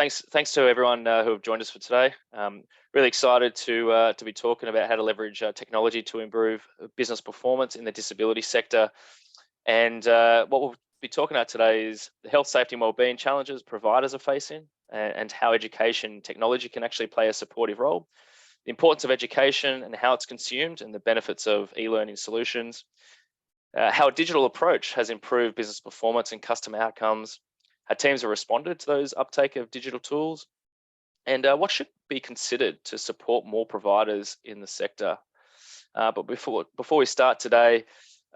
Thanks to everyone who have joined us for today. Really excited to be talking about how to leverage technology to improve business performance in the disability sector. And what we'll be talking about today is the health, safety, and wellbeing challenges providers are facing, and how education technology can actually play a supportive role. The importance of education and how it's consumed, and the benefits of e-learning solutions. How a digital approach has improved business performance and customer outcomes. How teams have responded to those uptake of digital tools, and what should be considered to support more providers in the sector. But before we start today,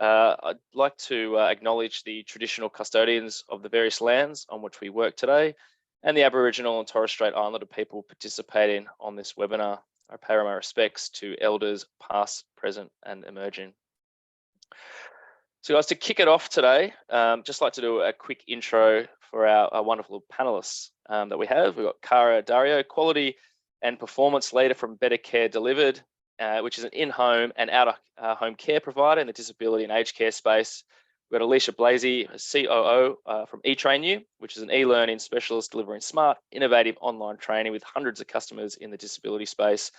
I'd like to acknowledge the traditional custodians of the various lands on which we work today, and the Aboriginal and Torres Strait Islander people participating on this webinar. I pay my respects to elders past, present, and emerging. So guys, to kick it off today, just like to do a quick intro for our wonderful panelists that we have. We've got Cara Dario, Quality and Performance Leader from Better Care Delivered, which is an in-home and out-of-home care provider in the disability and aged care space. We've got Alicia Blasey, COO from etrainu, which is an e-learning specialist delivering smart, innovative online training with hundreds of customers in the disability space,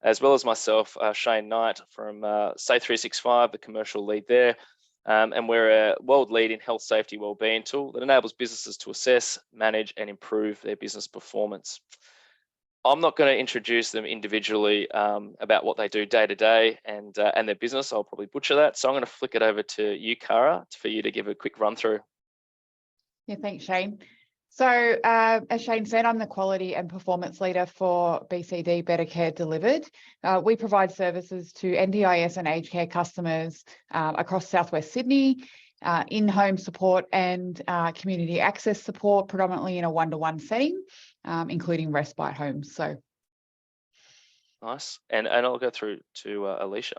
as well as myself, Shane Knight from Say365, the commercial lead there. And we're a world leading health, safety, wellbeing tool that enables businesses to assess, manage, and improve their business performance. I'm not going to introduce them individually about what they do day to day and their business. I'll probably butcher that. So I'm going to flick it over to you, Cara, for you to give a quick run through. Yeah, thanks, Shane. So as Shane said, I'm the Quality and Performance Leader for BCD, Better Care Delivered. We provide services to NDIS and aged care customers across Southwest Sydney, in-home support and community access support, predominantly in a one-to-one setting, including respite homes. So nice. And I'll go through to Alicia.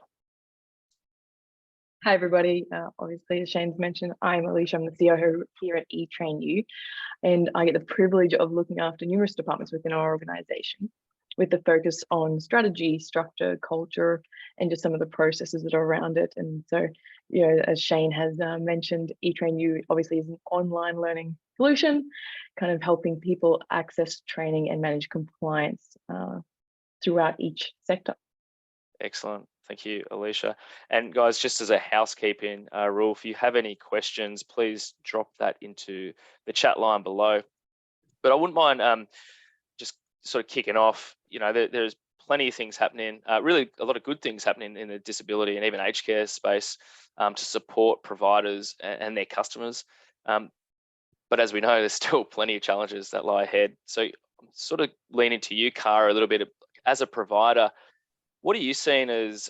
Hi, everybody. Obviously, as Shane's mentioned, I'm Alicia. I'm the COO here at etrainu, and I get the privilege of looking after numerous departments within our organisation, with the focus on strategy, structure, culture, and just some of the processes that are around it. And so, you know, as Shane has mentioned, etrainu obviously is an online learning solution, kind of helping people access training and manage compliance throughout each sector. Excellent. Thank you, Alicia. And guys, just as a housekeeping rule, if you have any questions, please drop that into the chat line below. But I wouldn't mind just sort of kicking off. You know, there's plenty of things happening, really a lot of good things happening in the disability and even aged care space to support providers and their customers. But as we know, there's still plenty of challenges that lie ahead. So I'm sort of leaning to you, Cara, a little bit. As a provider, what are you seeing as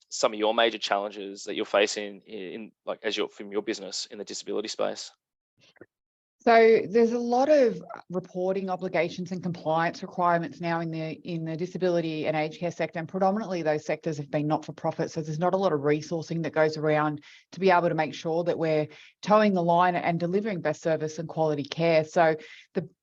some of your major challenges that you're facing from your business in the disability space? So there's a lot of reporting obligations and compliance requirements now in the disability and aged care sector, and predominantly those sectors have been not-for-profit. So there's not a lot of resourcing that goes around to be able to make sure that we're towing the line and delivering best service and quality care. So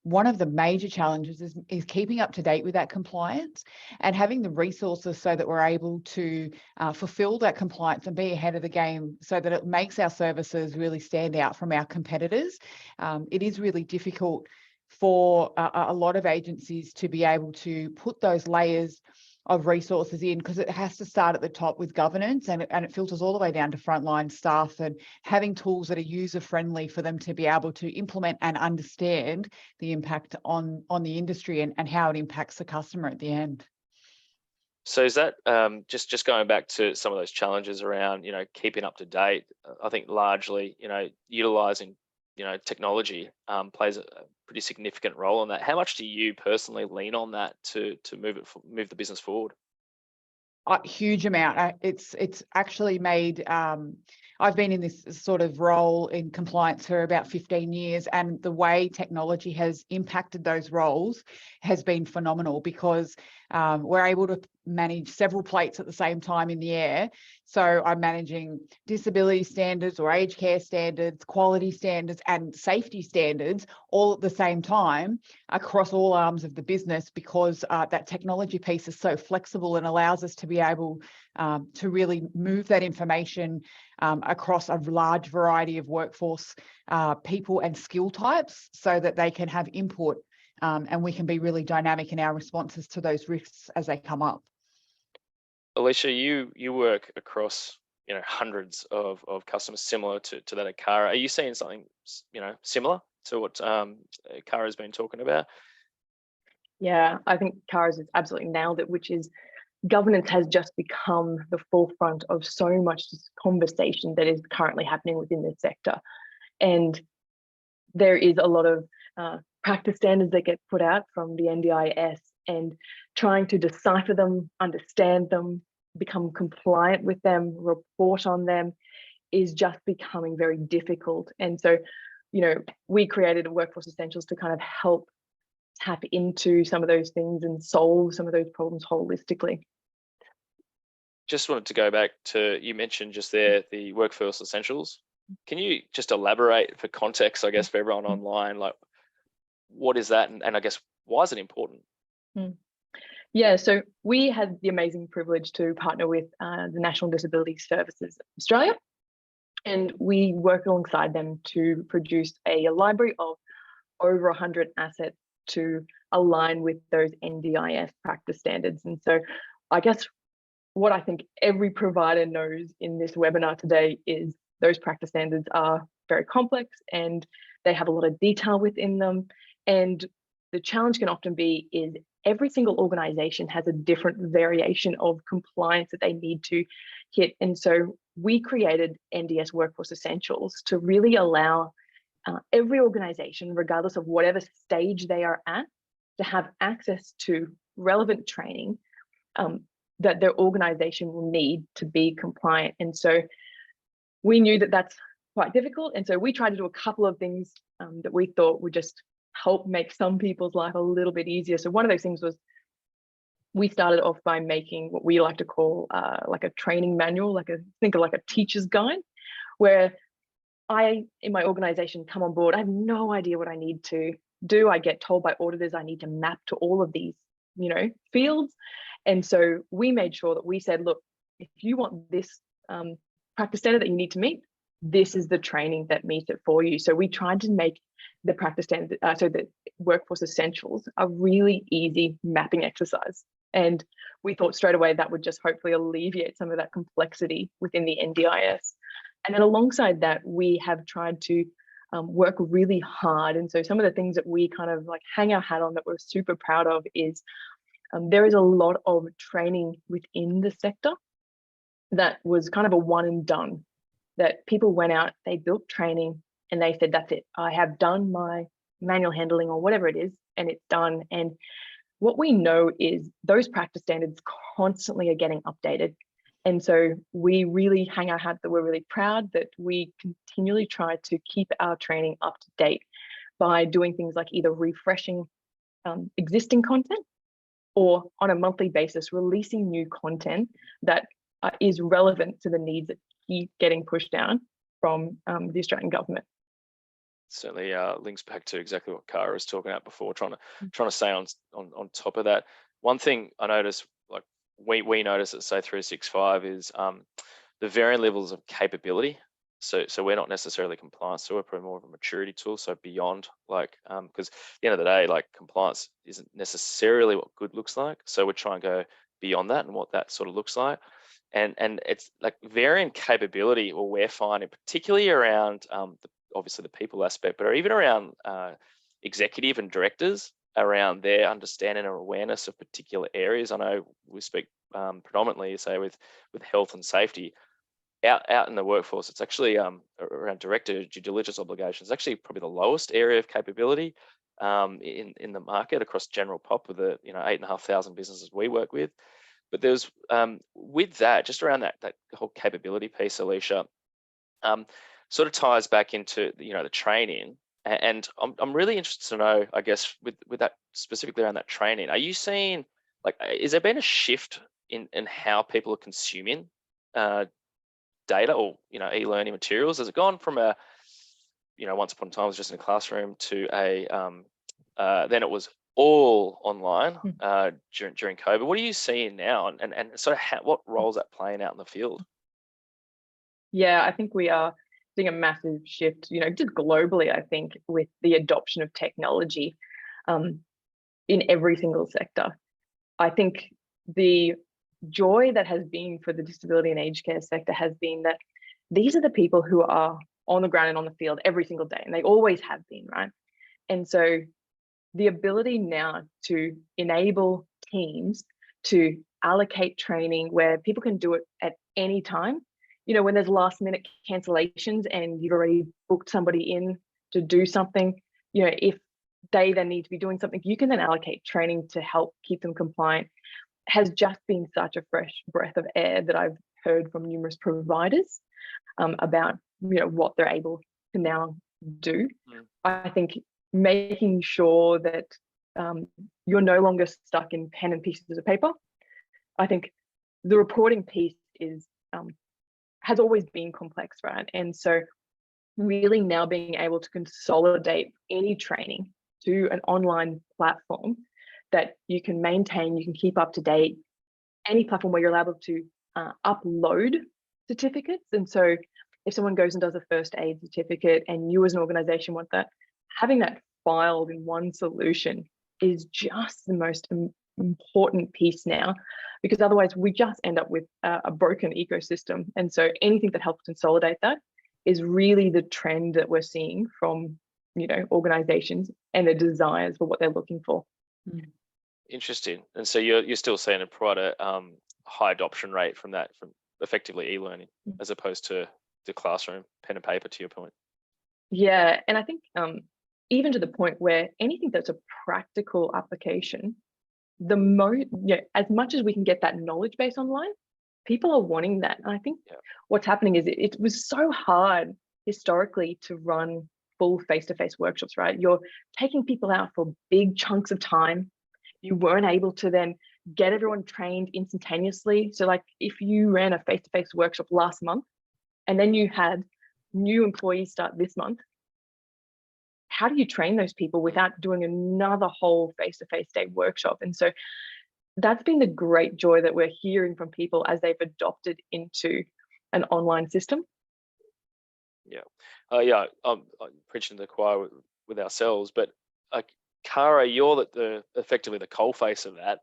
one of the major challenges is keeping up to date with that compliance and having the resources so that we're able to fulfill that compliance and be ahead of the game, so that it makes our services really stand out from our competitors. It is really difficult for a lot of agencies to be able to put those layers of resources in, because it has to start at the top with governance, and it filters all the way down to frontline staff, and having tools that are user friendly for them to be able to implement and understand the impact on the industry and how it impacts the customer at the end. So is that just going back to some of those challenges around, you know, keeping up to date? I think largely, you know, utilizing, you know, technology plays a pretty significant role in that. How much do you personally lean on that to move the business forward? A huge amount. It's actually made. I've been in this sort of role in compliance for about 15 years, and the way technology has impacted those roles has been phenomenal, because we're able to manage several plates at the same time in the air. So I'm managing disability standards or aged care standards, quality standards, and safety standards all at the same time across all arms of the business, because that technology piece is so flexible and allows us to be able to really move that information across a large variety of workforce people and skill types, so that they can have input and we can be really dynamic in our responses to those risks as they come up. Alicia, you work across hundreds of customers similar to that at Cara. Are you seeing something similar to what Cara's been talking about? Yeah, I think Cara's has absolutely nailed it, which is governance has just become the forefront of so much conversation that is currently happening within this sector. And there is a lot of practice standards that get put out from the NDIS, and trying to decipher them, understand them, become compliant with them, report on them is just becoming very difficult. And so, we created a Workforce Essentials to kind of help tap into some of those things and solve some of those problems holistically. Just wanted to go back to, you mentioned just there, the Workforce Essentials. Can you just elaborate for context, I guess, for everyone online, like what is that? And I guess, why is it important? Yeah, so we had the amazing privilege to partner with the National Disability Services Australia, and we work alongside them to produce a library of over 100 assets to align with those NDIS practice standards. And so I guess what I think every provider knows in this webinar today is those practice standards are very complex and they have a lot of detail within them. And the challenge can often be is every single organization has a different variation of compliance that they need to hit. And so we created NDS Workforce Essentials to really allow every organization, regardless of whatever stage they are at, to have access to relevant training that their organization will need to be compliant. And so we knew that that's quite difficult. And so we tried to do a couple of things that we thought would just help make some people's life a little bit easier. So one of those things was we started off by making what we like to call like a training manual, think of like a teacher's guide, where I, in my organization, come on board. I have no idea what I need to do. I get told by auditors I need to map to all of these, fields. And so we made sure that we said, look, if you want this practice standard that you need to meet, this is the training that meets it for you. So we tried to make the practice standard, so the Workforce Essentials, a really easy mapping exercise. And we thought straight away that would just hopefully alleviate some of that complexity within the NDIS. And then alongside that, we have tried to work really hard. And so some of the things that we kind of like hang our hat on that we're super proud of is there is a lot of training within the sector that was kind of a one and done, that people went out, they built training and they said, that's it, I have done my manual handling or whatever it is, and it's done. And what we know is those practice standards constantly are getting updated. And so we really hang our hat that we're really proud that we continually try to keep our training up to date by doing things like either refreshing existing content or on a monthly basis, releasing new content that is relevant to the needs that keep getting pushed down from the Australian government. Certainly links back to exactly what Cara was talking about before, trying to stay on top of that. One thing I noticed, like we notice at say 365 is the varying levels of capability. So we're not necessarily compliance, so we're probably more of a maturity tool. So beyond because at the end of the day, like compliance isn't necessarily what good looks like. So we're trying to go beyond that and what that sort of looks like. And it's like varying capability, or we're finding particularly around obviously the people aspect, but even around executive and directors, around their understanding or awareness of particular areas. I know we speak predominantly, say, with health and safety. Out in the workforce, it's actually around director due diligence obligations, actually probably the lowest area of capability in the market across general pop with the 8,500 businesses we work with. But there's with that, just around that whole capability piece, Alicia, sort of ties back into the training. And I'm really interested to know, I guess, with that specifically around that training, are you seeing, like, is there been a shift in how people are consuming data or e-learning materials? Has it gone from a once upon a time it was just in a classroom to a then it was all online during COVID? What are you seeing now, and so what role is that playing out in the field? Yeah, I think we are seeing a massive shift, just globally, I think, with the adoption of technology. in every single sector. I think the joy that has been for the disability and aged care sector has been that these are the people who are on the ground and on the field every single day, and they always have been, right? And so the ability now to enable teams to allocate training where people can do it at any time, you know, when there's last minute cancellations and you've already booked somebody in to do something, you know, if they then need to be doing something, you can then allocate training to help keep them compliant, has just been such a fresh breath of air that I've heard from numerous providers about, you know, what they're able to now do. I think making sure that you're no longer stuck in pen and pieces of paper. I think the reporting piece is has always been complex, right? And so really now being able to consolidate any training to an online platform that you can maintain, you can keep up to date, any platform where you're able to upload certificates. And so if someone goes and does a first aid certificate and you as an organization want that, having that filed in one solution is just the most important piece now, because otherwise we just end up with a broken ecosystem. And so anything that helps consolidate that is really the trend that we're seeing from, you know, organizations and their desires for what they're looking for. Interesting. And so you're still seeing quite a high adoption rate from that, from effectively e-learning, as opposed to the classroom, pen and paper, to your point. Yeah, and I think even to the point where anything that's a practical application, as much as we can get that knowledge base online, people are wanting that. And I think what's happening is it was so hard historically to run full face-to-face workshops, right? You're taking people out for big chunks of time. You weren't able to then get everyone trained instantaneously. So like if you ran a face-to-face workshop last month and then you had new employees start this month, how do you train those people without doing another whole face-to-face day workshop? And so that's been the great joy that we're hearing from people as they've adopted into an online system. I'm preaching to the choir with ourselves, but Cara, you're effectively the coalface of that.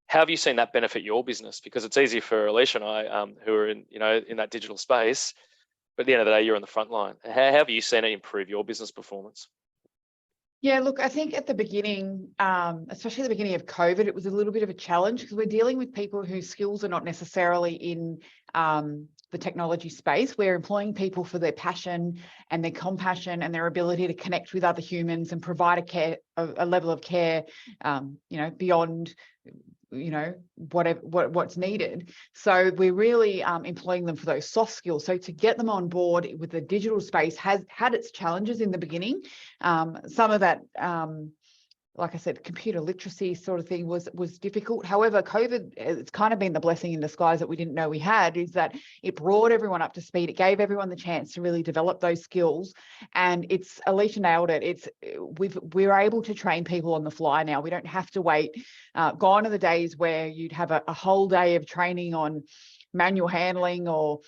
How have you seen that benefit your business? Because it's easy for Alicia and I, who are in that digital space, but at the end of the day, you're on the front line. How have you seen it improve your business performance? Yeah, look, I think at the beginning, especially at the beginning of COVID, it was a little bit of a challenge because we're dealing with people whose skills are not necessarily in the technology space. We're employing people for their passion and their compassion and their ability to connect with other humans and provide a level of care, beyond what's needed. So we're really employing them for those soft skills. So to get them on board with the digital space has had its challenges in the beginning. Some of that, like I said, computer literacy sort of thing was difficult. However, COVID, it's kind of been the blessing in disguise that we didn't know we had, is that it brought everyone up to speed. It gave everyone the chance to really develop those skills. And Alicia nailed it. We're able to train people on the fly now. We don't have to wait. Gone are the days where you'd have a whole day of training on manual handling or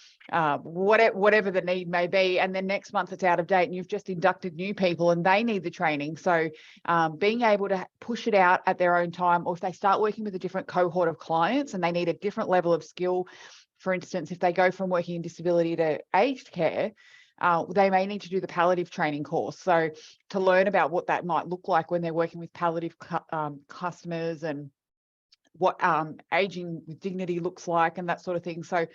whatever the need may be, and then next month it's out of date and you've just inducted new people and they need the training. So being able to push it out at their own time, or if they start working with a different cohort of clients and they need a different level of skill, for instance, if they go from working in disability to aged care, they may need to do the palliative training course. So to learn about what that might look like when they're working with palliative customers and what aging with dignity looks like and that sort of thing. So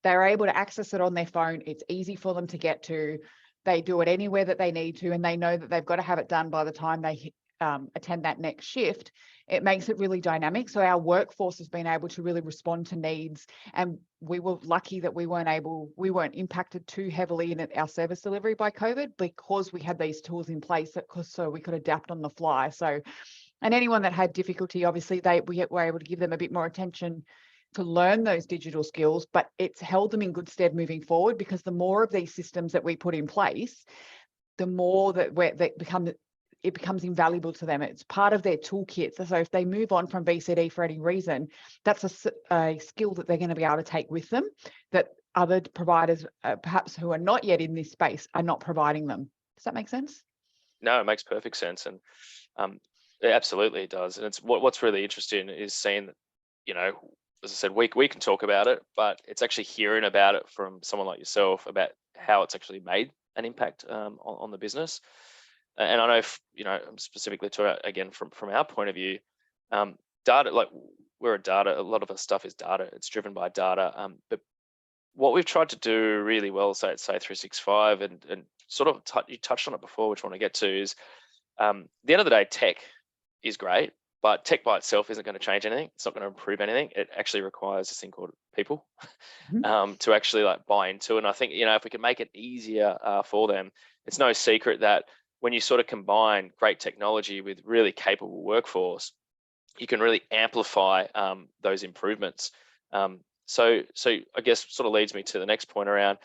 they're able to access it on their phone. It's easy for them to get to. They do it anywhere that they need to, and they know that they've got to have it done by the time they attend that next shift. It makes it really dynamic. So our workforce has been able to really respond to needs, and we were lucky that we weren't impacted too heavily in our service delivery by COVID because we had these tools in place so we could adapt on the fly. So, and anyone that had difficulty, obviously we were able to give them a bit more attention to learn those digital skills, but it's held them in good stead moving forward, because the more of these systems that we put in place, the more that it becomes invaluable to them. It's part of their toolkit. So if they move on from BCD for any reason, that's a skill that they're going to be able to take with them that other providers, perhaps who are not yet in this space, are not providing them. Does that make sense? No, it makes perfect sense. And absolutely it does. And it's what's really interesting is seeing that, you know, as I said, we can talk about it, but it's actually hearing about it from someone like yourself about how it's actually made an impact on the business. And I know, you know, specifically to again from our point of view, data, like we're a lot of our stuff is data. It's driven by data. But what we've tried to do really well, say at Say365, and sort of you touched on it before, which I want to get to, is at the end of the day, tech is great, but tech by itself isn't going to change anything. It's not going to improve anything. It actually requires this thing called people to actually like buy into. And I think, you know, if we can make it easier for them, it's no secret that when you sort of combine great technology with really capable workforce, you can really amplify those improvements. So I guess sort of leads me to the next point around,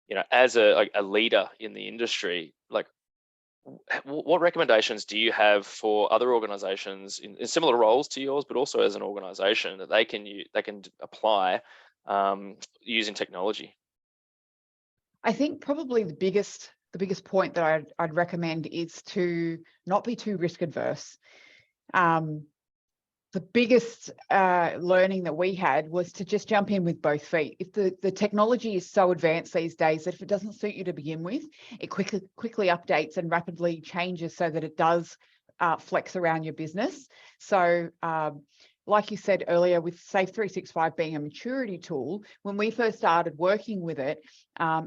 you know, as a leader in the industry, like what recommendations do you have for other organizations in similar roles to yours, but also as an organization that they can apply using technology? I think probably the biggest point that I'd recommend is to not be too risk adverse. The biggest learning that we had was to just jump in with both feet. If the technology is so advanced these days that if it doesn't suit you to begin with, it quickly updates and rapidly changes so that it does flex around your business. So like you said earlier, with Say365 being a maturity tool, when we first started working with it,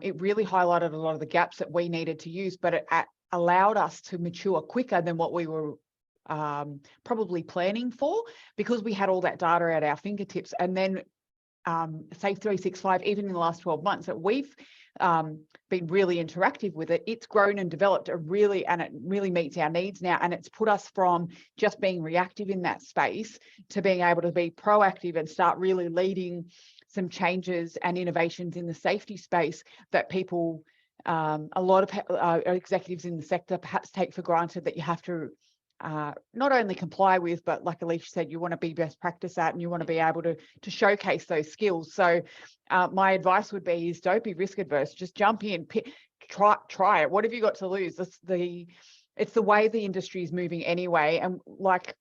it really highlighted a lot of the gaps that we needed to use, but it allowed us to mature quicker than what we were probably planning for, because we had all that data at our fingertips. And then Say365, even in the last 12 months that we've been really interactive with it, it's grown and developed and it really meets our needs now. And it's put us from just being reactive in that space to being able to be proactive and start really leading some changes and innovations in the safety space that people, a lot of executives in the sector perhaps take for granted that you have to not only comply with, but like Alicia said, you want to be best practice at, and you want to be able to showcase those skills. So my advice would be is don't be risk adverse. Just jump in, try it. What have you got to lose? It's the way the industry is moving anyway. And like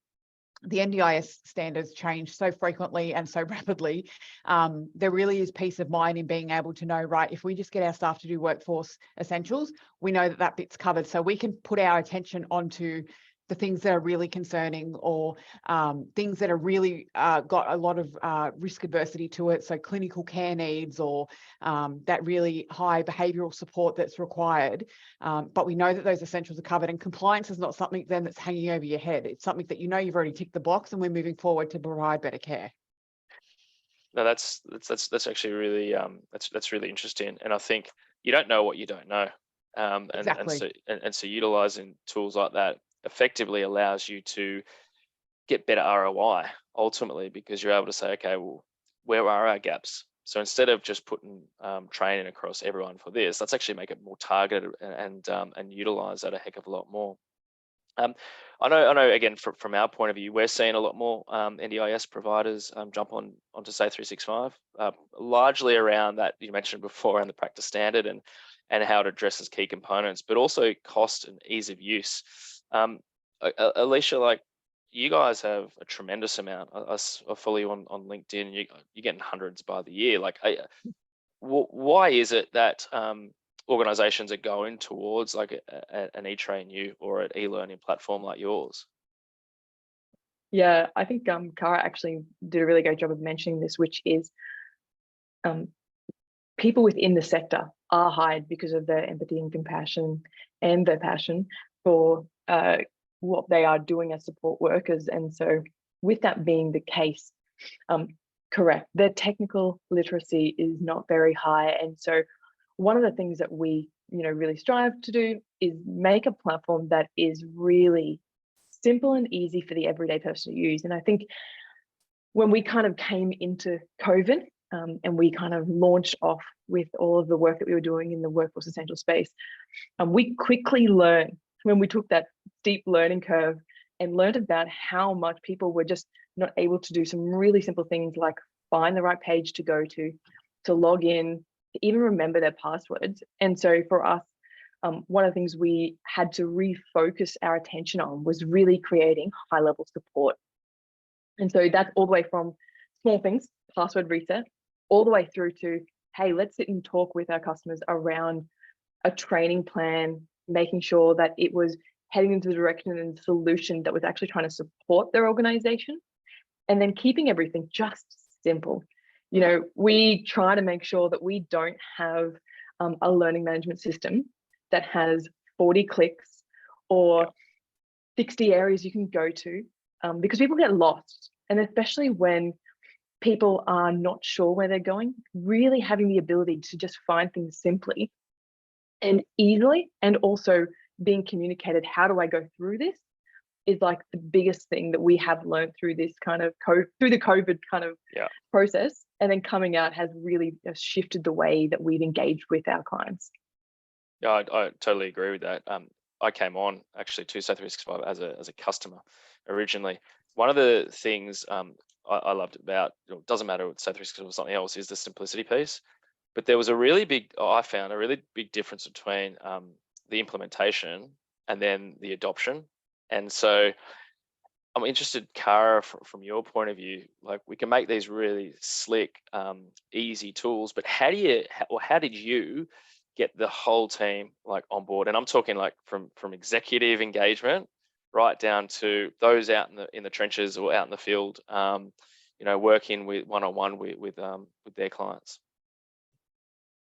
the NDIS standards change so frequently and so rapidly, there really is peace of mind in being able to know, right, if we just get our staff to do workforce essentials, we know that bit's covered. So we can put our attention onto the things that are really concerning, or things that are really got a lot of risk adversity to it. So clinical care needs, or that really high behavioural support that's required. But we know that those essentials are covered, and compliance is not something then that's hanging over your head. It's something that you know you've already ticked the box, and we're moving forward to provide better care. No, that's actually really that's really interesting. And I think you don't know what you don't know. Exactly. And so utilizing tools like that effectively allows you to get better ROI ultimately, because you're able to say, okay, well, where are our gaps? So instead of just putting training across everyone for this, let's actually make it more targeted and utilize that a heck of a lot more. I know. Again, from our point of view, we're seeing a lot more NDIS providers jump onto Say365, largely around that you mentioned before, around the practice standard and how it addresses key components, but also cost and ease of use. Alicia, like you guys have a tremendous amount. I follow you on LinkedIn. You're getting hundreds by the year. Like, why is it that organizations are going towards like an etrainu or an e-learning platform like yours? Yeah, I think Cara actually did a really great job of mentioning this, which is people within the sector are hired because of their empathy and compassion and their passion for what they are doing as support workers. And so with that being the case, correct, their technical literacy is not very high. And so one of the things that we really strive to do is make a platform that is really simple and easy for the everyday person to use. And I think when we kind of came into COVID and we kind of launched off with all of the work that we were doing in the workforce essential space, we quickly learned, when we took that steep learning curve and learned about how much people were just not able to do some really simple things like find the right page to go to log in, to even remember their passwords. And so for us, one of the things we had to refocus our attention on was really creating high-level support. And so that's all the way from small things, password reset, all the way through to, hey, let's sit and talk with our customers around a training plan, making sure that it was heading into the direction and solution that was actually trying to support their organization, and then keeping everything just simple. You know, we try to make sure that we don't have a learning management system that has 40 clicks or 60 areas you can go to, because people get lost. And especially when people are not sure where they're going, really having the ability to just find things simply and easily, and also being communicated, how do I go through this, is like the biggest thing that we have learned through this kind of through the COVID kind of process. And then coming out has really shifted the way that we've engaged with our clients. Yeah, I totally agree with that. I came on actually to Safe365 as a customer originally. One of the things I loved about, it doesn't matter what Safe365 or something else, is the simplicity piece. But there was I found a really big difference between the implementation and then the adoption. And so I'm interested, Cara, from your point of view, like we can make these really slick, easy tools, but how did you get the whole team like on board? And I'm talking like from executive engagement right down to those out in the trenches or out in the field, you know, working with one-on-one with their clients.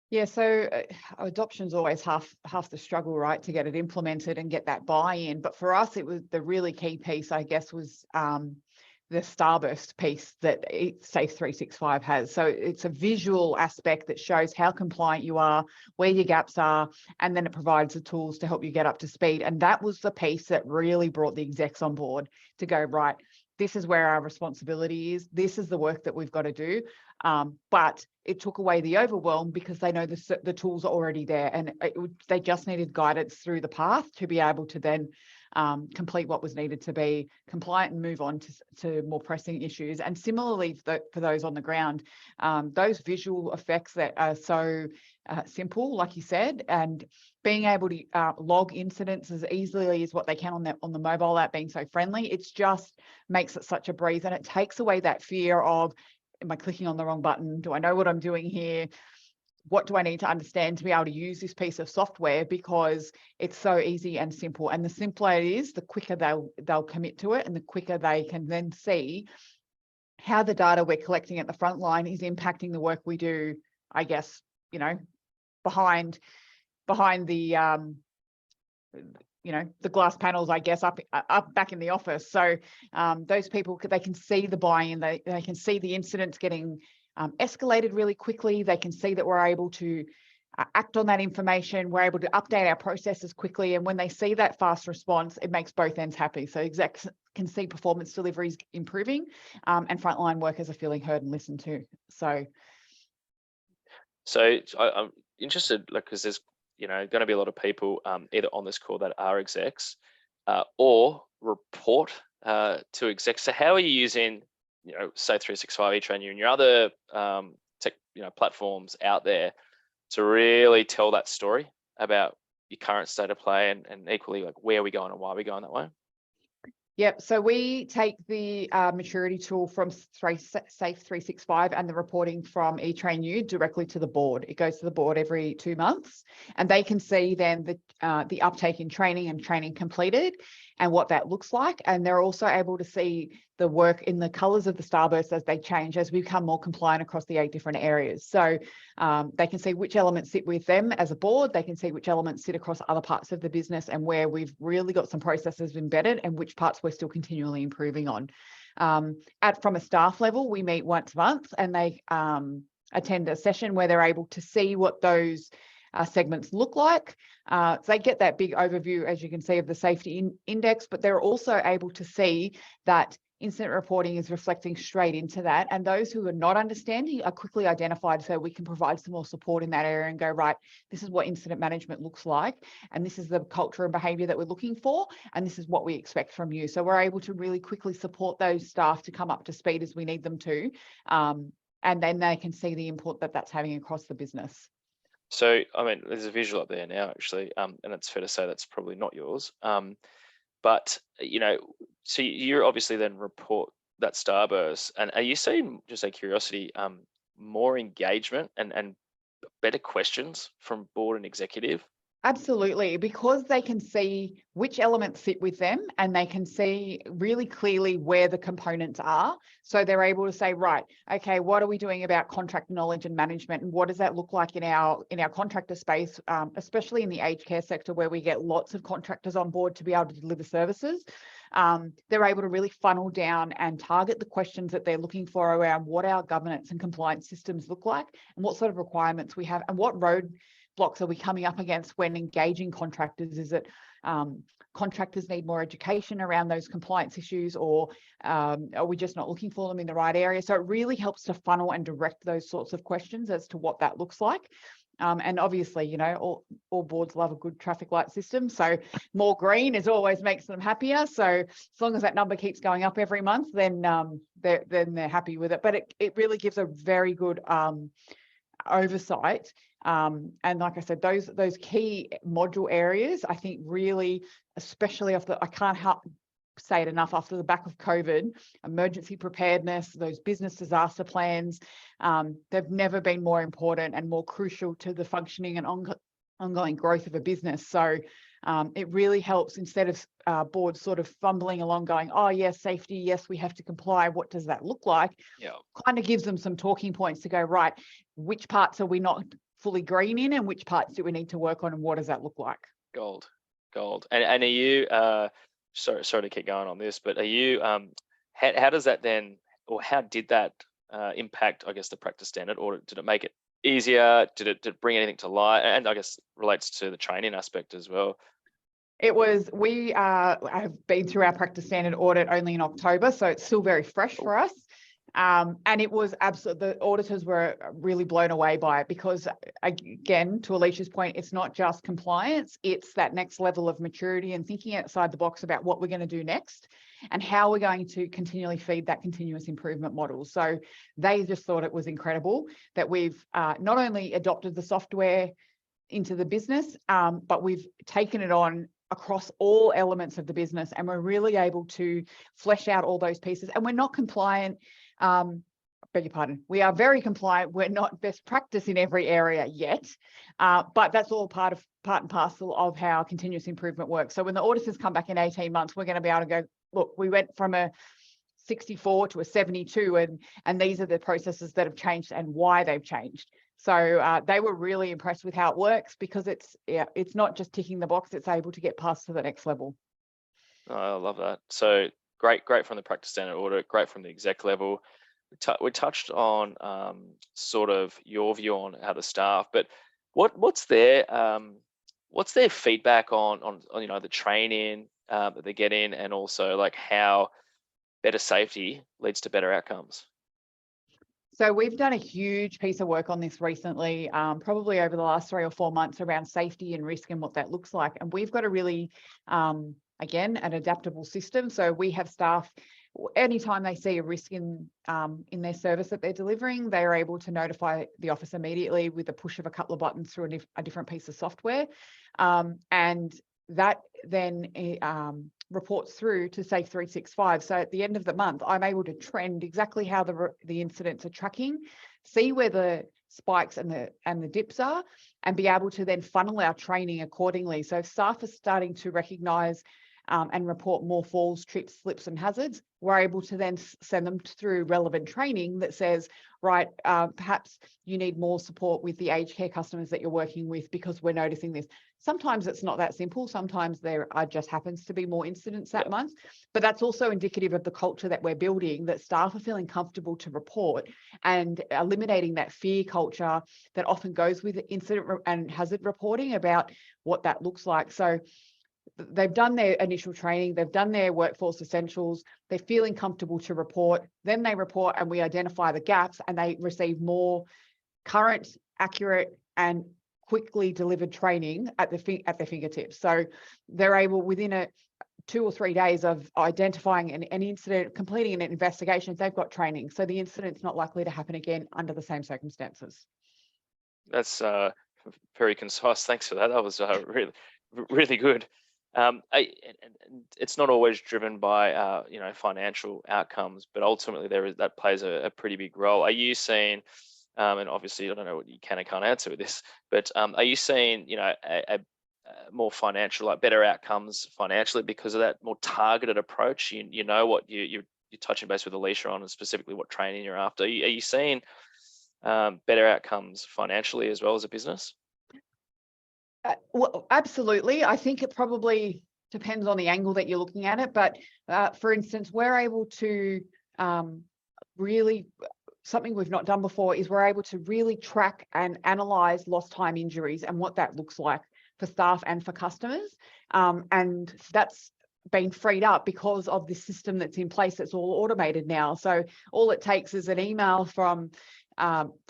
Yeah, so adoption's always half the struggle, right, to get it implemented and get that buy-in. But for us, it was the really key piece, I guess, was the Starburst piece that Safe365 has. So it's a visual aspect that shows how compliant you are, where your gaps are, and then it provides the tools to help you get up to speed. And that was the piece that really brought the execs on board to go, right, this is where our responsibility is. This is the work that we've got to do. But it took away the overwhelm because they know the tools are already there, and they just needed guidance through the path to be able to then complete what was needed to be compliant and move on to more pressing issues. And similarly for those on the ground, those visual effects that are so simple, like you said, and being able to log incidents as easily as what they can on the mobile app, being so friendly, it just makes it such a breeze, and it takes away that fear of, am I clicking on the wrong button? Do I know what I'm doing here? What do I need to understand to be able to use this piece of software? Because it's so easy and simple. And the simpler it is, the quicker they'll commit to it, and the quicker they can then see how the data we're collecting at the front line is impacting the work we do, I guess, you know, behind the you know, the glass panels, I guess, up back in the office. So those people, they can see the buy-in, they can see the incidents getting escalated really quickly. They can see that we're able to act on that information. We're able to update our processes quickly. And when they see that fast response, it makes both ends happy. So execs can see performance deliveries improving, and frontline workers are feeling heard and listened to. So I'm interested, like, because there's, you know, going to be a lot of people either on this call that are execs or report to execs. So how are you using, you know, Safe365, etrainu, and your other tech, you know, platforms out there to really tell that story about your current state of play, and equally like where are we going and why are we going that way? Yep. So we take the maturity tool from Safe365 and the reporting from etrainu directly to the board. It goes to the board every 2 months, and they can see then the uptake in training and training completed and what that looks like. And they're also able to see the work in the colors of the starburst as they change, as we become more compliant across the 8 different areas. So they can see which elements sit with them as a board. They can see which elements sit across other parts of the business, and where we've really got some processes embedded and which parts we're still continually improving on. From a staff level, we meet once a month, and they attend a session where they're able to see what those segments look like. So they get that big overview, as you can see, of the safety index, but they're also able to see that incident reporting is reflecting straight into that. And those who are not understanding are quickly identified, so we can provide some more support in that area and go, right, this is what incident management looks like, and this is the culture and behavior that we're looking for, and this is what we expect from you. So we're able to really quickly support those staff to come up to speed as we need them to, and then they can see the input that that's having across the business. So, I mean, there's a visual up there now, actually, and it's fair to say that's probably not yours. But, you know, so you obviously then report that starburst, and are you seeing, just out of curiosity, more engagement and better questions from board and executive? Absolutely, because they can see which elements sit with them and they can see really clearly where the components are. So they're able to say, right, okay, what are we doing about contract knowledge and management? And what does that look like in our contractor space, especially in the aged care sector where we get lots of contractors on board to be able to deliver services? They're able to really funnel down and target the questions that they're looking for around what our governance and compliance systems look like and what sort of requirements we have and what road blocks are we coming up against when engaging contractors. Is it contractors need more education around those compliance issues, or are we just not looking for them in the right area? So it really helps to funnel and direct those sorts of questions as to what that looks like. And obviously, you know, all boards love a good traffic light system. So more green is always makes them happier. So as long as that number keeps going up every month, then they're happy with it. But it really gives a very good oversight. And like I said, those key module areas, I think really, especially I can't say it enough, after the back of COVID, emergency preparedness, those business disaster plans, they've never been more important and more crucial to the functioning and ongoing growth of a business. So it really helps, instead of boards sort of fumbling along going, oh yes, safety, yes, we have to comply, what does that look like? Yeah. Kind of gives them some talking points to go, right, which parts are we not fully green in and which parts do we need to work on and what does that look like? Gold. And are you, sorry to keep going on this, but are you, how does that then, or how did that impact, I guess, the practice standard audit? Did it make it easier? Did it bring anything to light? And I guess relates to the training aspect as well. It was, we have been through our practice standard audit only in October, so it's still very fresh for us. And it was absolutely, the auditors were really blown away by it because, again, to Alicia's point, it's not just compliance, it's that next level of maturity and thinking outside the box about what we're going to do next and how we're going to continually feed that continuous improvement model. So they just thought it was incredible that we've not only adopted the software into the business, but we've taken it on across all elements of the business, and we're really able to flesh out all those pieces. And we're not compliant, beg your pardon, we are very compliant. We're not best practice in every area yet, but that's all part and parcel of how continuous improvement works. So when the auditors come back in 18 months, we're going to be able to go, look, we went from a 64 to a 72, and these are the processes that have changed and why they've changed. So they were really impressed with how it works because it's not just ticking the box, it's able to get past to the next level. Oh, I love that. So great from the practice standard audit, great from the exec level. We touched on sort of your view on how the staff, but what's their feedback on you know, the training that they get in, and also like how better safety leads to better outcomes? So we've done a huge piece of work on this recently, probably over the last 3 or 4 months, around safety and risk and what that looks like. And we've got a really, again, an adaptable system. So we have staff, anytime they see a risk in their service that they're delivering, they are able to notify the office immediately with a push of a couple of buttons through a different piece of software. And that then reports through to Safe 365. So at the end of the month, I'm able to trend exactly how the incidents are tracking, see where the spikes and the dips are, and be able to then funnel our training accordingly. So if staff are starting to recognise and report more falls, trips, slips and hazards, we're able to then send them through relevant training that says, right, perhaps you need more support with the aged care customers that you're working with because we're noticing this. Sometimes it's not that simple. Sometimes there just happens to be more incidents that month, but that's also indicative of the culture that we're building, that staff are feeling comfortable to report and eliminating that fear culture that often goes with incident and hazard reporting about what that looks like. So they've done their initial training, they've done their workforce essentials, they're feeling comfortable to report, then they report and we identify the gaps and they receive more current, accurate and quickly delivered training at their fingertips. So they're able, within 2 or 3 days of identifying an incident, completing an investigation, they've got training. So the incident's not likely to happen again under the same circumstances. That's very concise. Thanks for that. That was really, really good. And it's not always driven by financial outcomes, but ultimately that plays a pretty big role. Are you seeing, and obviously I don't know what you can and can't answer with this, but are you seeing a more financial, like better outcomes financially because of that more targeted approach? You know what you're touching base with Alicia on, and specifically what training you're after. Are you seeing better outcomes financially as well as a business? Well, absolutely. I think it probably depends on the angle that you're looking at it. But for instance, we're able to really, something we've not done before is we're able to really track and analyze lost time injuries and what that looks like for staff and for customers. And that's been freed up because of the system that's in place that's all automated now. So all it takes is an email from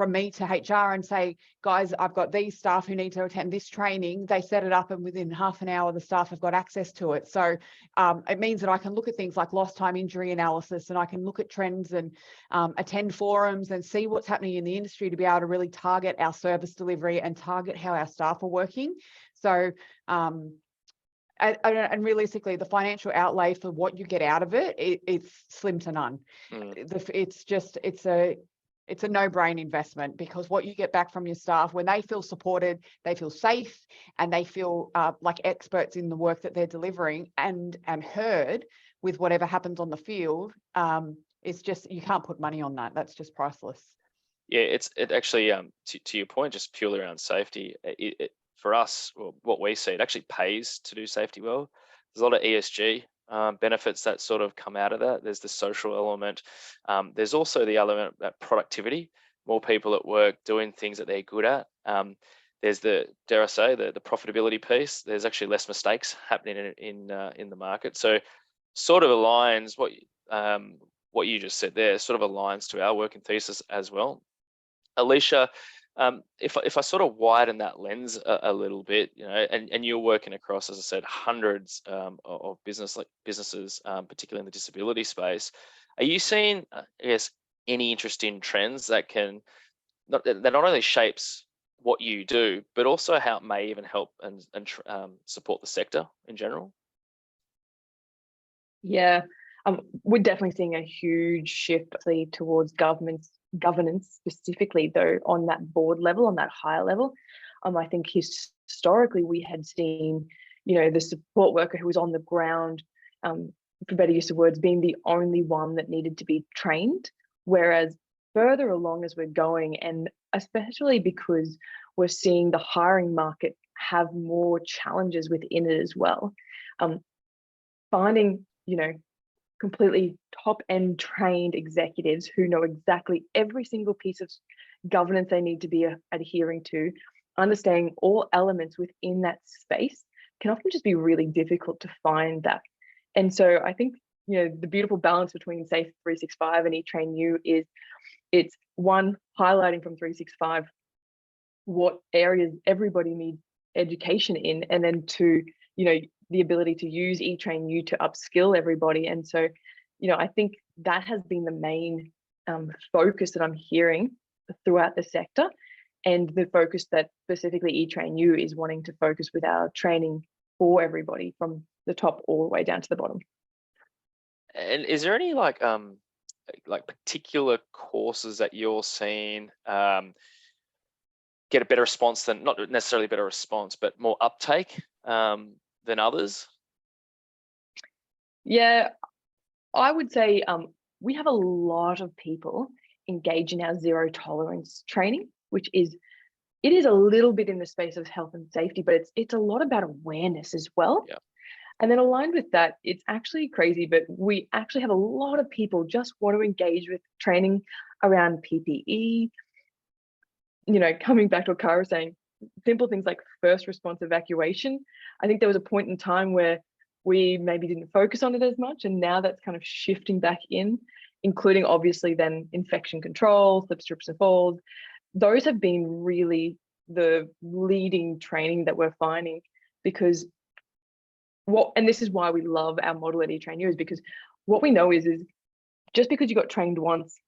me to HR and say, guys, I've got these staff who need to attend this training. They set it up and within half an hour, the staff have got access to it. So it means that I can look at things like lost time injury analysis, and I can look at trends and attend forums and see what's happening in the industry to be able to really target our service delivery and target how our staff are working. So and realistically, the financial outlay for what you get out of it's slim to none. It's a no-brain investment, because what you get back from your staff, when they feel supported, they feel safe, and they feel like experts in the work that they're delivering and heard with whatever happens on the field. It's just, you can't put money on that. That's just priceless. Yeah, it actually, to your point, just purely around safety, for us, well, what we see, it actually pays to do safety well. There's a lot of ESG benefits that sort of come out of that. There's the social element. There's also the element of productivity, more people at work doing things that they're good at. There's the, dare I say, the profitability piece. There's actually less mistakes happening in the market. So sort of aligns what you just said there, sort of aligns to our working thesis as well. Alicia, if I sort of widen that lens a little bit, and you're working across, as I said, hundreds of businesses, particularly in the disability space, are you seeing, I guess, any interesting trends that not only shapes what you do, but also how it may even help and support the sector in general? Yeah, we're definitely seeing a huge shift towards governance specifically, though, on that board level, on that higher level. I think historically we had seen, the support worker who was on the ground, for better use of words, being the only one that needed to be trained. Whereas further along as we're going, and especially because we're seeing the hiring market have more challenges within it as well, finding, completely top-end trained executives who know exactly every single piece of governance they need to be adhering to, understanding all elements within that space, can often just be really difficult to find that. And so I think, the beautiful balance between Safe 365 and etrainu is, it's one, highlighting from 365 what areas everybody needs education in, and then two, the ability to use etrainu to upskill everybody. And so, I think that has been the main focus that I'm hearing throughout the sector, and the focus that specifically etrainu is wanting to focus with our training for everybody from the top all the way down to the bottom. And is there any like particular courses that you're seeing get a better response than, not necessarily better response, but more uptake than others? Yeah, I would say we have a lot of people engage in our zero tolerance training, which is, it is a little bit in the space of health and safety, but it's a lot about awareness as well. Yeah. And then aligned with that, it's actually crazy, but we actually have a lot of people just want to engage with training around PPE, coming back to what Kara was saying, simple things like first response evacuation. I think there was a point in time where we maybe didn't focus on it as much, and now that's kind of shifting back in, including obviously then infection control, slips, trips and falls. Those have been really the leading training that we're finding, because and this is why we love our model at etrainu, is because what we know is just because you got trained once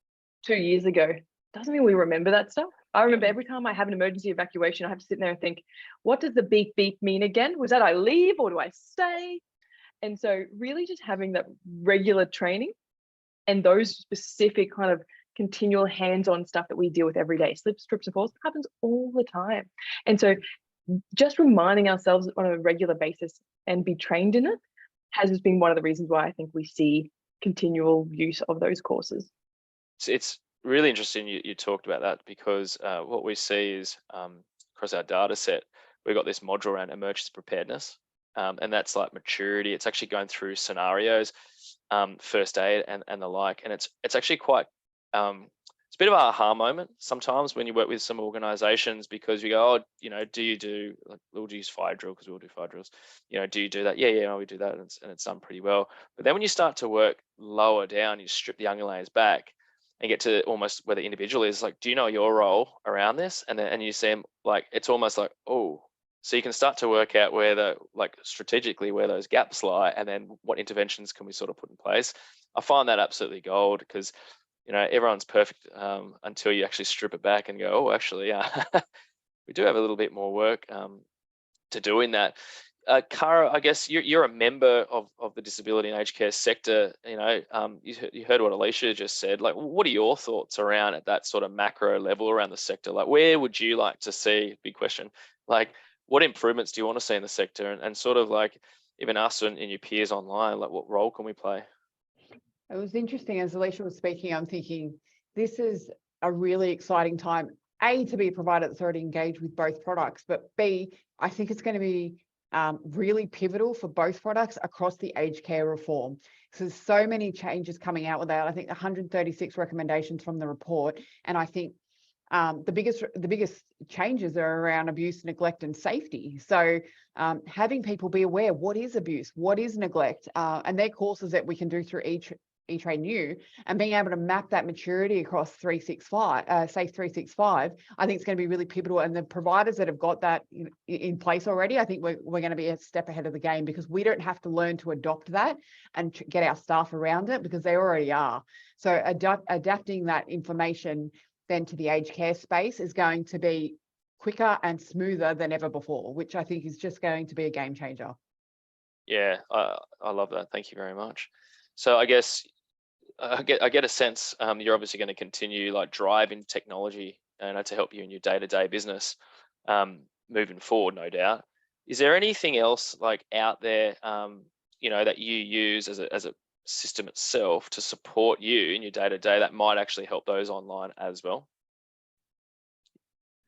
2 years ago doesn't mean we remember that stuff. I remember every time I have an emergency evacuation, I have to sit there and think, what does the beep beep mean again? Was that I leave or do I stay? And so really just having that regular training and those specific kind of continual hands-on stuff that we deal with every day, slips, trips and falls, happens all the time. And so just reminding ourselves on a regular basis and be trained in it has been one of the reasons why I think we see continual use of those courses. It's really interesting you talked about that, because what we see is across our data set, we've got this module around emergency preparedness, and that's like maturity. It's actually going through scenarios, first aid and the like, and it's actually quite it's a bit of an aha moment sometimes when you work with some organizations, because you go, oh, you know, do you do, like, we'll use fire drill because we'll do fire drills, you know, do you do that? Yeah, we do that, and it's done pretty well. But then when you start to work lower down, you strip the younger layers back and get to almost where the individual is, like, do you know your role around this? And you see them, like, it's almost like, oh, so you can start to work out where strategically where those gaps lie, and then what interventions can we sort of put in place. I find that absolutely gold, because, you know, everyone's perfect until you actually strip it back and go, oh, actually, we do have a little bit more work to do in that. Cara, I guess you're a member of the disability and aged care sector. You know, you heard what Alicia just said. Like, what are your thoughts around at that sort of macro level around the sector? Like, where would you like to see, big question, like, what improvements do you want to see in the sector? And sort of like, even us and your peers online, like, what role can we play? It was interesting as Alicia was speaking, I'm thinking this is a really exciting time, A, to be a provider that's already engaged with both products, but B, I think it's going to be really pivotal for both products across the aged care reform. So there's so many changes coming out with that. I think 136 recommendations from the report, and I think the biggest changes are around abuse, neglect, and safety. So having people be aware, what is abuse, what is neglect, and they're courses that we can do through etrainu, and being able to map that maturity across 365, Safe 365, I think it's going to be really pivotal. And the providers that have got that in place already, I think we're going to be a step ahead of the game, because we don't have to learn to adopt that and get our staff around it, because they already are. So adapting that information then to the aged care space is going to be quicker and smoother than ever before, which I think is just going to be a game changer. Yeah, I love that. Thank you very much. So I guess I get a sense you're obviously going to continue like driving technology to help you in your day-to-day business moving forward, no doubt. Is there anything else like out there, you know, that you use as a system itself to support you in your day-to-day that might actually help those online as well?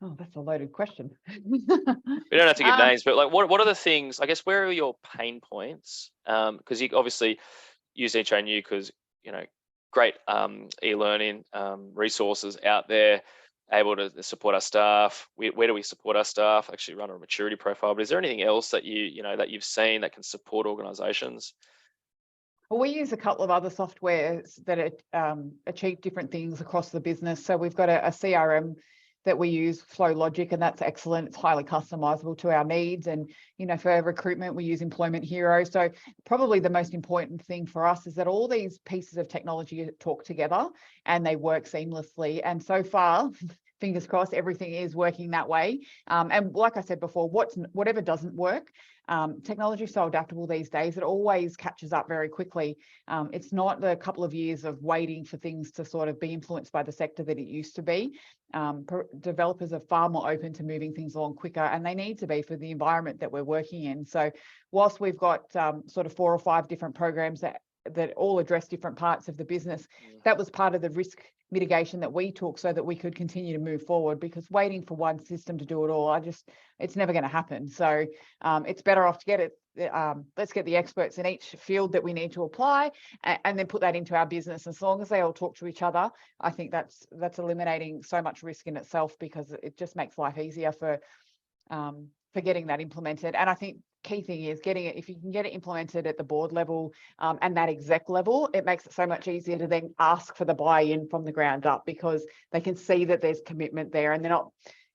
Oh, that's a loaded question. We don't have to give names, but like, what are the things, I guess, where are your pain points? Because you obviously use etrainu because, you know, great e-learning resources out there, able to support our staff. Where do we support our staff? Actually run a maturity profile. But is there anything else that that you've seen that can support organizations? Well, we use a couple of other softwares that achieve different things across the business. So we've got a CRM that we use, Flow Logic, and that's excellent. It's highly customizable to our needs. And, you know, for recruitment, we use Employment Hero. So probably the most important thing for us is that all these pieces of technology talk together and they work seamlessly. And so far, fingers crossed, everything is working that way. And like I said before, whatever doesn't work, technology is so adaptable these days, it always catches up very quickly. It's not the couple of years of waiting for things to sort of be influenced by the sector that it used to be. Developers are far more open to moving things along quicker, and they need to be for the environment that we're working in. So whilst we've got sort of 4 or 5 different programs that all address different parts of the business, that was part of the risk mitigation that we took so that we could continue to move forward, because waiting for one system to do it all, it's never going to happen. So it's better off to get it. Let's get the experts in each field that we need to apply and then put that into our business. As long as they all talk to each other, I think that's eliminating so much risk in itself, because it just makes life easier for getting that implemented. And I think key thing is getting it, if you can get it implemented at the board level and that exec level, it makes it so much easier to then ask for the buy-in from the ground up, because they can see that there's commitment there, and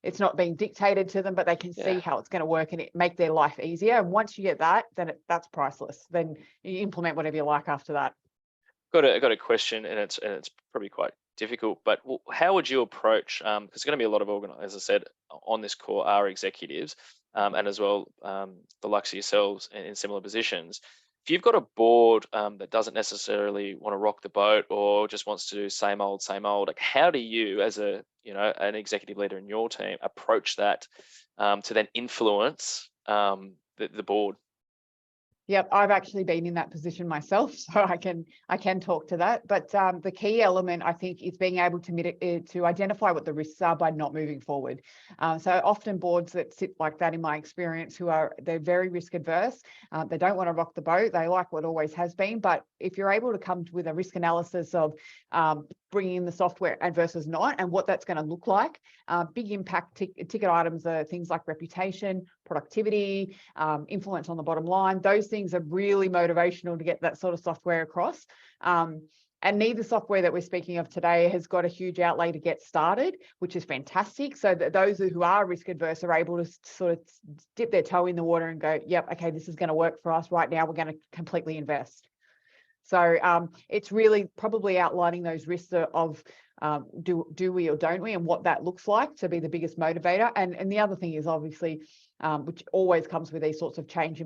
it's not being dictated to them, but they can see how it's going to work and it make their life easier. And once you get that, then that's priceless. Then you implement whatever you like after that. I got a question, and it's probably quite difficult. But how would you approach? Because there's going to be a lot of as I said, on this call are executives, and as well the likes of yourselves in similar positions. If you've got a board that doesn't necessarily want to rock the boat or just wants to do same old, like how do you, as a an executive leader in your team, approach that to then influence the board? Yep, I've actually been in that position myself, so I can talk to that. But the key element, I think, is being able to identify what the risks are by not moving forward. So often boards that sit like that, in my experience, they're very risk adverse. They don't want to rock the boat. They like what always has been. But if you're able to come with a risk analysis of bringing in the software and versus not, and what that's going to look like, big impact ticket items are things like reputation, productivity, influence on the bottom line. Those things are really motivational to get that sort of software across. And neither software that we're speaking of today has got a huge outlay to get started, which is fantastic. So that those who are risk adverse are able to sort of dip their toe in the water and go, yep, okay, this is going to work for us right now. We're going to completely invest. So it's really probably outlining those risks of do we or don't we, and what that looks like to be the biggest motivator. And the other thing is obviously, which always comes with these sorts of change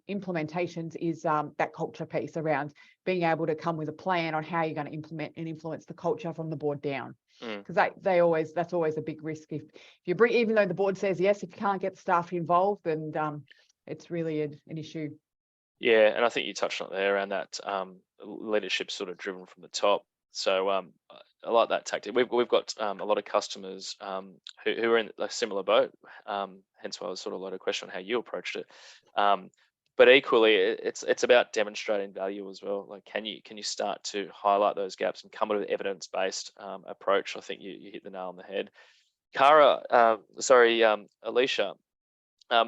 implementations, is that culture piece around being able to come with a plan on how you're going to implement and influence the culture from the board down. Because that's always a big risk. If you bring, even though the board says yes, if you can't get staff involved, then it's really an issue. Yeah, and I think you touched on it there around that leadership sort of driven from the top. So I like that tactic. We've got a lot of customers who are in a similar boat. Hence why I was sort of a lot of question on how you approached it. But equally, it's about demonstrating value as well. Like, can you start to highlight those gaps and come up with an evidence-based approach? I think you hit the nail on the head. Alicia,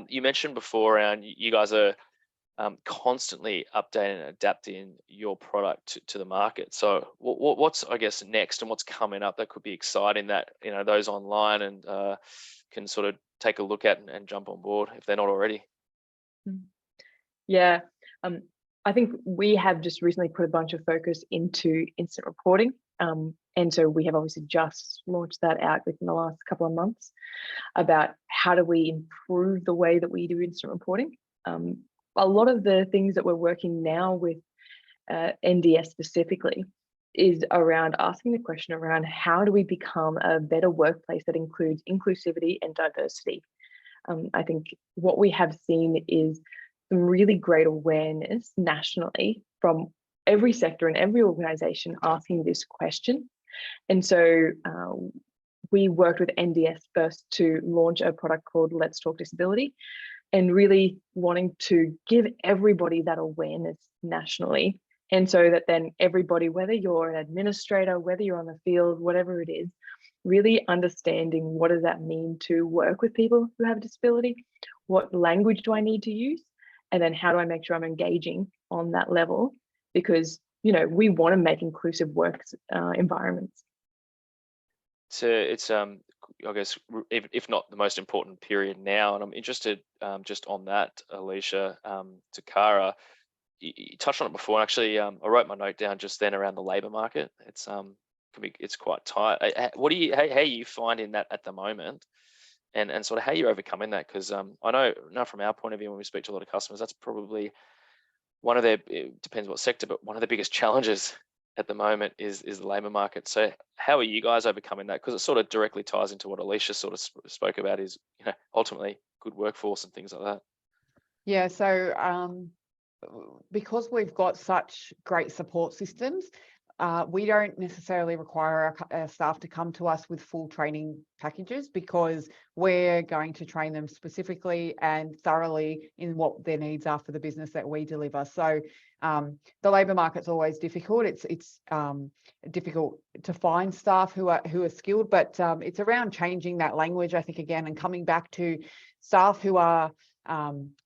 you mentioned before around you guys are constantly updating and adapting your product to the market. So what's, I guess, next, and what's coming up that could be exciting that those online and can sort of take a look at and jump on board if they're not already? Yeah, I think we have just recently put a bunch of focus into instant reporting. And so we have obviously just launched that out within the last couple of months about how do we improve the way that we do instant reporting. A lot of the things that we're working now with NDIS specifically is around asking the question around how do we become a better workplace that includes inclusivity and diversity. I think what we have seen is some really great awareness nationally from every sector and every organization asking this question. And so we worked with NDIS first to launch a product called Let's Talk Disability, and really wanting to give everybody that awareness nationally. And so that then everybody, whether you're an administrator, whether you're on the field, whatever it is, really understanding what does that mean to work with people who have a disability? What language do I need to use? And then how do I make sure I'm engaging on that level? Because, we want to make inclusive work environments. So it's I guess, if not the most important period now, and I'm interested just on that, Alicia, to Cara. You touched on it before. Actually, I wrote my note down just then around the labour market. It's quite tight. How are you finding that at the moment, and sort of how you're overcoming that? Because I know from our point of view, when we speak to a lot of customers, that's probably one of their, it depends what sector, but one of the biggest challenges at the moment is the labour market. So how are you guys overcoming that? Because it sort of directly ties into what Alicia sort of spoke about, is ultimately good workforce and things like that. Yeah, so because we've got such great support systems, we don't necessarily require our staff to come to us with full training packages, because we're going to train them specifically and thoroughly in what their needs are for the business that we deliver. So the labour market's always difficult. It's difficult to find staff who are skilled, but it's around changing that language, I think, again, and coming back to staff who are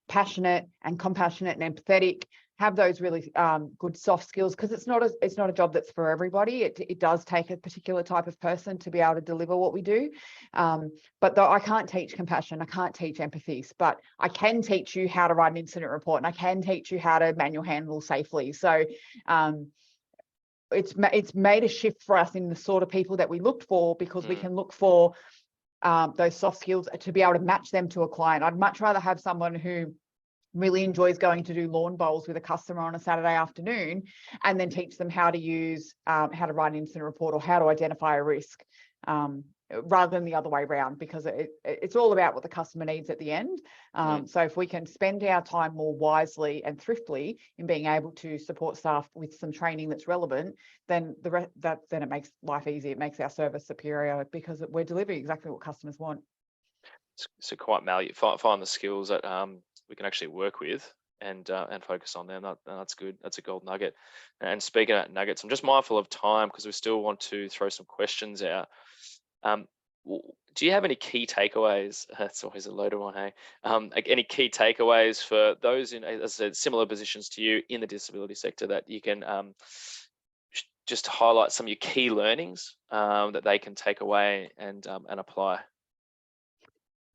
passionate and compassionate and empathetic, have those really good soft skills, because it's not a job that's for everybody. It does take a particular type of person to be able to deliver what we do. But though I can't teach compassion, I can't teach empathy, but I can teach you how to write an incident report, and I can teach you how to manual handle safely. So it's made a shift for us in the sort of people that we looked for, because we can look for those soft skills to be able to match them to a client. I'd much rather have someone who really enjoys going to do lawn bowls with a customer on a Saturday afternoon, and then teach them how to use, how to write an incident report or how to identify a risk, rather than the other way around, because it's all about what the customer needs at the end. So if we can spend our time more wisely and thriftily in being able to support staff with some training that's relevant, then then it makes life easy. It makes our service superior, because we're delivering exactly what customers want. So quite find the skills that we can actually work with and focus on them. That's good. That's a gold nugget. And speaking of nuggets, I'm just mindful of time because we still want to throw some questions out. Do you have any key takeaways? That's always a loaded one, hey? Like any key takeaways for those in, as I said, similar positions to you in the disability sector that you can just highlight some of your key learnings that they can take away and apply?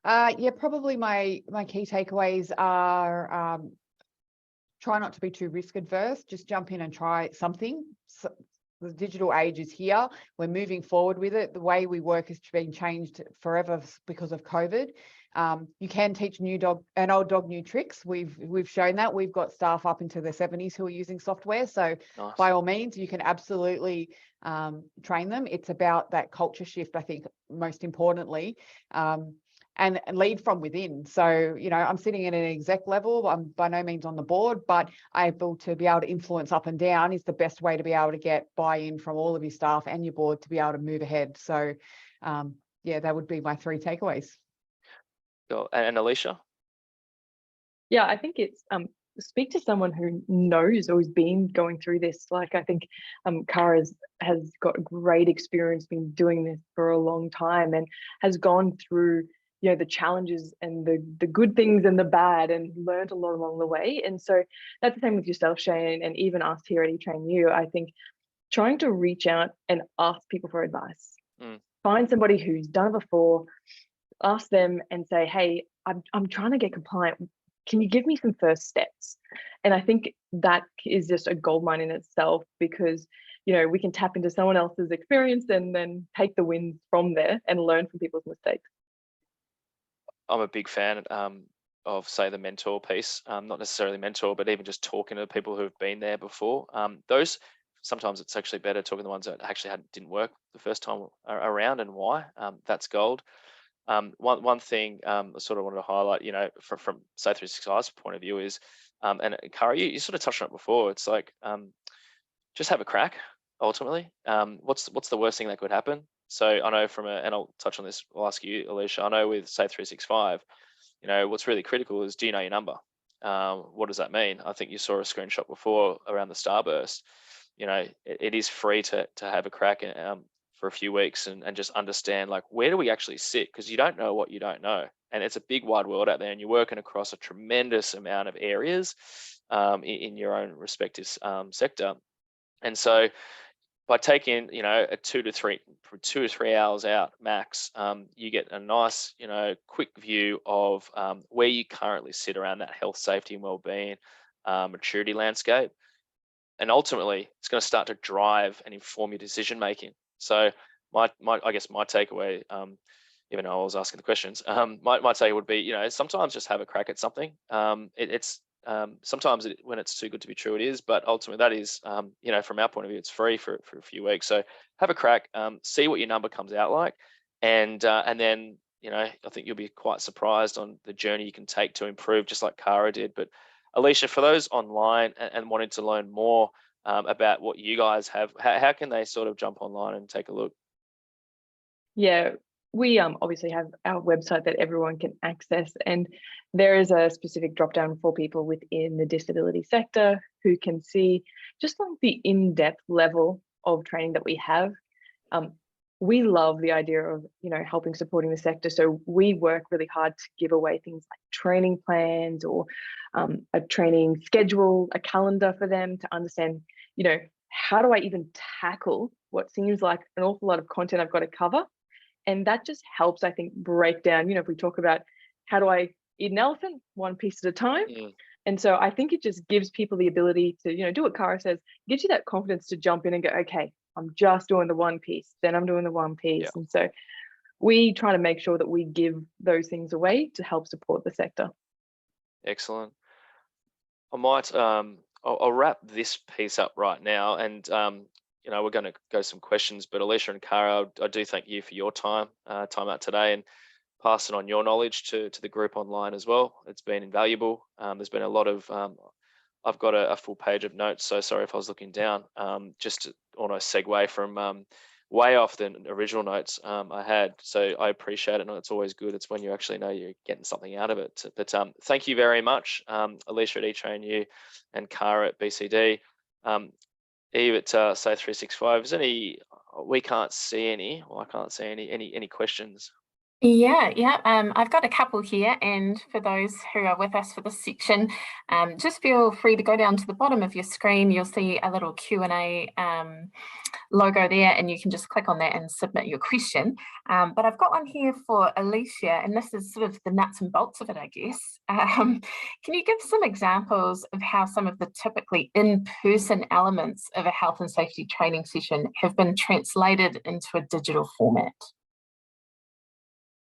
Yeah, probably my key takeaways are try not to be too risk adverse. Just jump in and try something. So the digital age is here. We're moving forward with it. The way we work has been changed forever because of COVID. You can teach an old dog new tricks. We've shown that. We've got staff up into their 70s who are using software. So Nice. by all means, you can absolutely train them. It's about that culture shift, I think, most importantly. And lead from within. So, you know, I'm sitting at an exec level. I'm by no means on the board, but able to be able to influence up and down is the best way to be able to get buy-in from all of your staff and your board to be able to move ahead. So, yeah, that would be my 3 takeaways. Cool. And Alicia? Yeah, I think it's speak to someone who knows or has been going through this. Like, I think Cara has got great experience, been doing this for a long time, and has gone through, you know, the challenges and the good things and the bad, and learned a lot along the way. And so that's the same with yourself, Shane, and even us here at etrainu. I think trying to reach out and ask people for advice. Find somebody who's done it before, ask them and say, hey, I'm trying to get compliant. Can you give me some first steps? And I think that is just a goldmine in itself, because, you know, we can tap into someone else's experience and then take the wins from there and learn from people's mistakes. I'm a big fan of, say, the mentor piece. Not necessarily mentor, but even just talking to people who have been there before. Those sometimes it's actually better talking to the ones that actually didn't work the first time around, and why. That's gold. One thing I sort of wanted to highlight, you know, from say 365's point of view is, and Cara, you sort of touched on it before. It's like just have a crack. Ultimately, what's the worst thing that could happen? So I know and I'll touch on this, I'll ask you, Alicia, I know with say 365, you know, what's really critical is, do you know your number? What does that mean? I think you saw a screenshot before around the starburst. You know, it is free to have a crack for a few weeks and just understand, like, where do we actually sit? Because you don't know what you don't know. And it's a big wide world out there, and you're working across a tremendous amount of areas in your own respective sector. And so by taking, you know, 2 to 3 hours out max, you get a nice, you know, quick view of where you currently sit around that health, safety, and well-being maturity landscape. And ultimately, it's going to start to drive and inform your decision making. So I guess my takeaway, even though I was asking the questions, my takeaway would be, you know, sometimes just have a crack at something. Sometimes when it's too good to be true, it is, but ultimately that is, you know, from our point of view, it's free for a few weeks. So have a crack, see what your number comes out like, and then, you know, I think you'll be quite surprised on the journey you can take to improve, just like Cara did. But Alicia, for those online and wanting to learn more about what you guys have, how can they sort of jump online and take a look? Yeah, we obviously have our website that everyone can access, and there is a specific drop down for people within the disability sector who can see just like the in-depth level of training that we have. We love the idea of, you know, supporting the sector. So we work really hard to give away things like training plans or a training schedule, a calendar for them to understand, you know, how do I even tackle what seems like an awful lot of content I've got to cover? And that just helps, I think, break down, you know, if we talk about how do I eat an elephant one piece at a time, And so I think it just gives people the ability to, you know, do what Cara says, gives you that confidence to jump in and go, okay, I'm just doing the one piece, then I'm doing the one piece. And so we try to make sure that we give those things away to help support the sector. Excellent. I might, I'll wrap this piece up right now, and you know, we're going to go some questions, but Alicia and Cara, I do thank you for your time out today, and passing on your knowledge to the group online as well. It's been invaluable. There's been a lot of, I've got a full page of notes, so sorry if I was looking down, just to almost segue from way off the original notes I had. So I appreciate it, and it's always good. It's when you actually know you're getting something out of it. But thank you very much, Alicia at etrainu and Cara at BCD. Eve at Say 365. Is any? We can't see any. Well, I can't see any questions. Yeah, I've got a couple here, and for those who are with us for this section, just feel free to go down to the bottom of your screen. You'll see a little Q&A logo there, and you can just click on that and submit your question. But I've got one here for Alicia, and this is sort of the nuts and bolts of it, I guess. Can you give some examples of how some of the typically in-person elements of a health and safety training session have been translated into a digital format?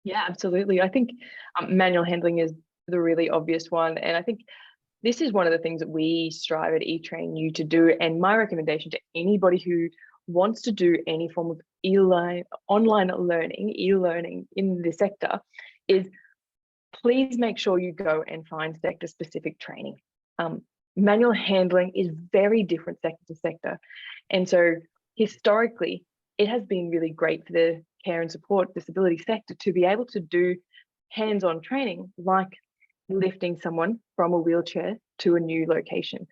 Yeah, absolutely. I think manual handling is the really obvious one. And I think this is one of the things that we strive at etrainu to do. And my recommendation to anybody who wants to do any form of online learning, e-learning in the sector is please make sure you go and find sector specific training. Manual handling is very different sector to sector. And so historically, it has been really great for the care and support disability sector to be able to do hands-on training like lifting someone from a wheelchair to a new location.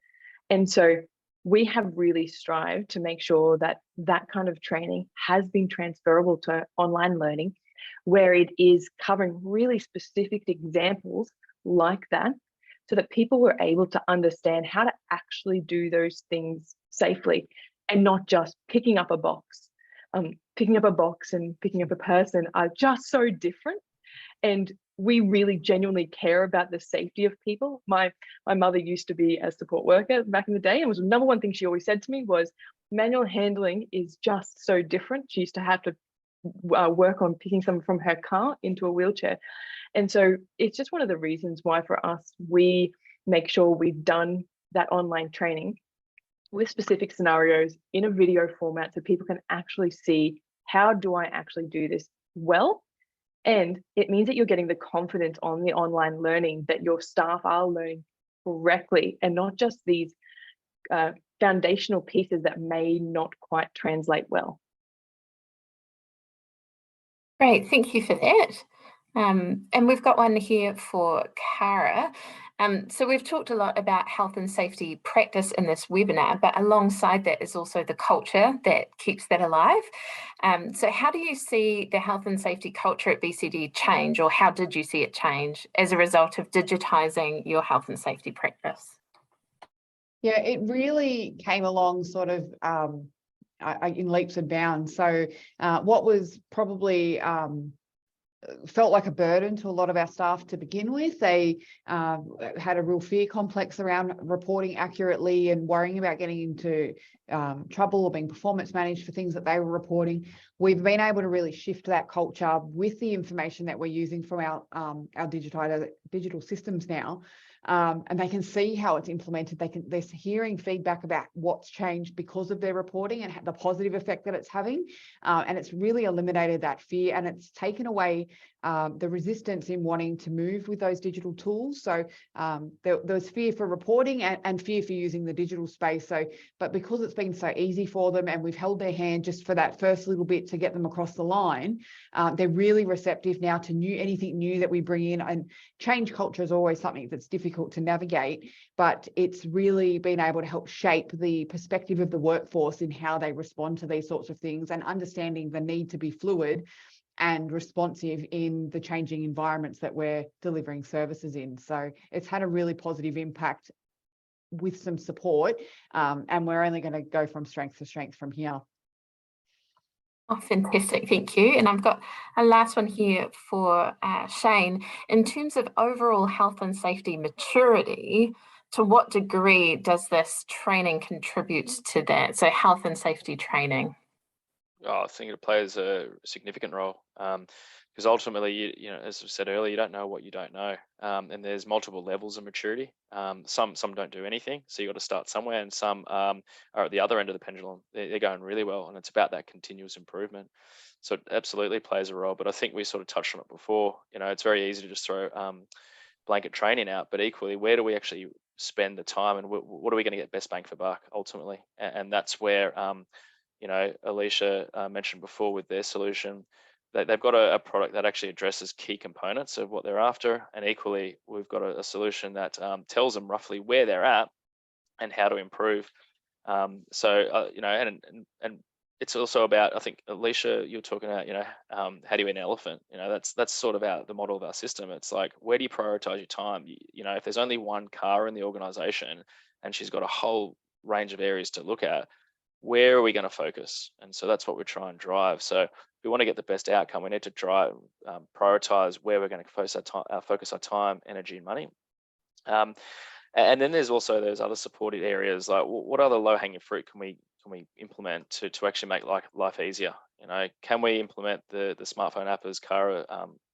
And so we have really strived to make sure that that kind of training has been transferable to online learning, where it is covering really specific examples like that, so that people were able to understand how to actually do those things safely and not just picking up a box. Picking up a box and picking up a person are just so different, and we really genuinely care about the safety of people. My mother used to be a support worker back in the day, and was the number one thing she always said to me was manual handling is just so different. She used to have to work on picking someone from her car into a wheelchair, and so it's just one of the reasons why for us we make sure we've done that online training with specific scenarios in a video format so people can actually see, how do I actually do this well? And it means that you're getting the confidence on the online learning that your staff are learning correctly, and not just these foundational pieces that may not quite translate well. Great, thank you for that. And we've got one here for Cara. So we've talked a lot about health and safety practice in this webinar, but alongside that is also the culture that keeps that alive. So how do you see the health and safety culture at BCD change, or how did you see it change as a result of digitising your health and safety practice? Yeah, it really came along sort of in leaps and bounds. So what was probably felt like a burden to a lot of our staff to begin with. They had a real fear complex around reporting accurately and worrying about getting into trouble or being performance managed for things that they were reporting. We've been able to really shift that culture with the information that we're using from our digital systems now. And they can see how it's implemented. They're hearing feedback about what's changed because of their reporting and the positive effect that it's having. And it's really eliminated that fear, and it's taken away the resistance in wanting to move with those digital tools. So there was fear for reporting and fear for using the digital space. But because it's been so easy for them, and we've held their hand just for that first little bit to get them across the line, they're really receptive now to anything new that we bring in. And change culture is always something that's difficult to navigate, but it's really been able to help shape the perspective of the workforce in how they respond to these sorts of things, and understanding the need to be fluid and responsive in the changing environments that we're delivering services in. So it's had a really positive impact with some support, and we're only going to go from strength to strength from here. Oh, fantastic, thank you. And I've got a last one here for Shane. In terms of overall health and safety maturity, to what degree does this training contribute to that? So health and safety training. Oh, I think it plays a significant role, because ultimately, you know, as I said earlier, you don't know what you don't know, and there's multiple levels of maturity. Some don't do anything, so you got to start somewhere, and some are at the other end of the pendulum. They're going really well, and it's about that continuous improvement. So it absolutely plays a role. But I think we sort of touched on it before. You know, it's very easy to just throw blanket training out, but equally, where do we actually spend the time, and what are we going to get best bang for buck ultimately? And that's where you know, Alicia mentioned before with their solution, that they've got a product that actually addresses key components of what they're after, and equally, we've got a solution that tells them roughly where they're at and how to improve. You know, and it's also about, I think, Alicia, you're talking about, you know, how do you eat an elephant? You know, that's sort of the model of our system. It's like, where do you prioritize your time? You know, if there's only one car in the organization and she's got a whole range of areas to look at, where are we going to focus? And so that's what we try and drive. So if we want to get the best outcome, we need to prioritize where we're going to focus our time, energy, and money. And then there's also those other supported areas, like what other low-hanging fruit can we implement to actually make life easier? You know, can we implement the smartphone app, as Cara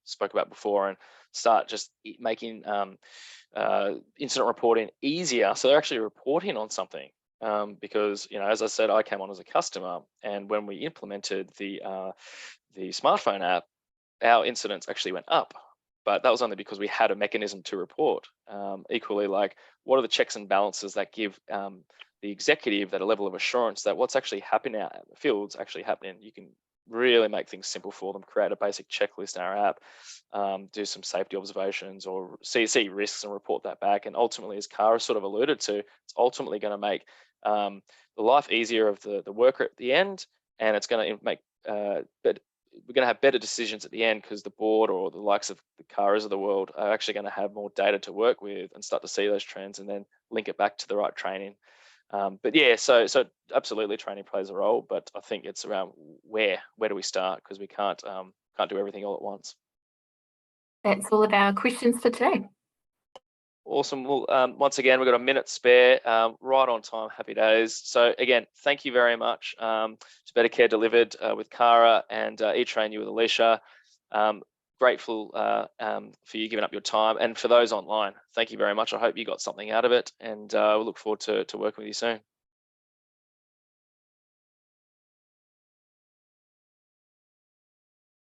spoke about before, and start just making incident reporting easier, so they're actually reporting on something? Because, you know, as I said, I came on as a customer, and when we implemented the smartphone app, our incidents actually went up. But that was only because we had a mechanism to report. Equally, like, what are the checks and balances that give the executive that a level of assurance that what's actually happening out in the field's actually happening? You can really make things simple for them, create a basic checklist in our app, do some safety observations, or see risks and report that back. And ultimately, as Cara sort of alluded to, it's ultimately going to make the life easier of the worker at the end, and it's going to make we're going to have better decisions at the end, because the board or the likes of the Caras of the world are actually going to have more data to work with and start to see those trends and then link it back to the right training. But yeah, so absolutely, training plays a role, but I think it's around where do we start, because we can't do everything all at once. That's all of our questions for today. Awesome. Well, once again, we've got a minute spare, right on time. Happy days. So again, thank you very much to Better Care Delivered with Cara and etrainu with Alicia. Grateful for you giving up your time, and for those online, thank you very much. I hope you got something out of it, and we'll look forward to working with you soon.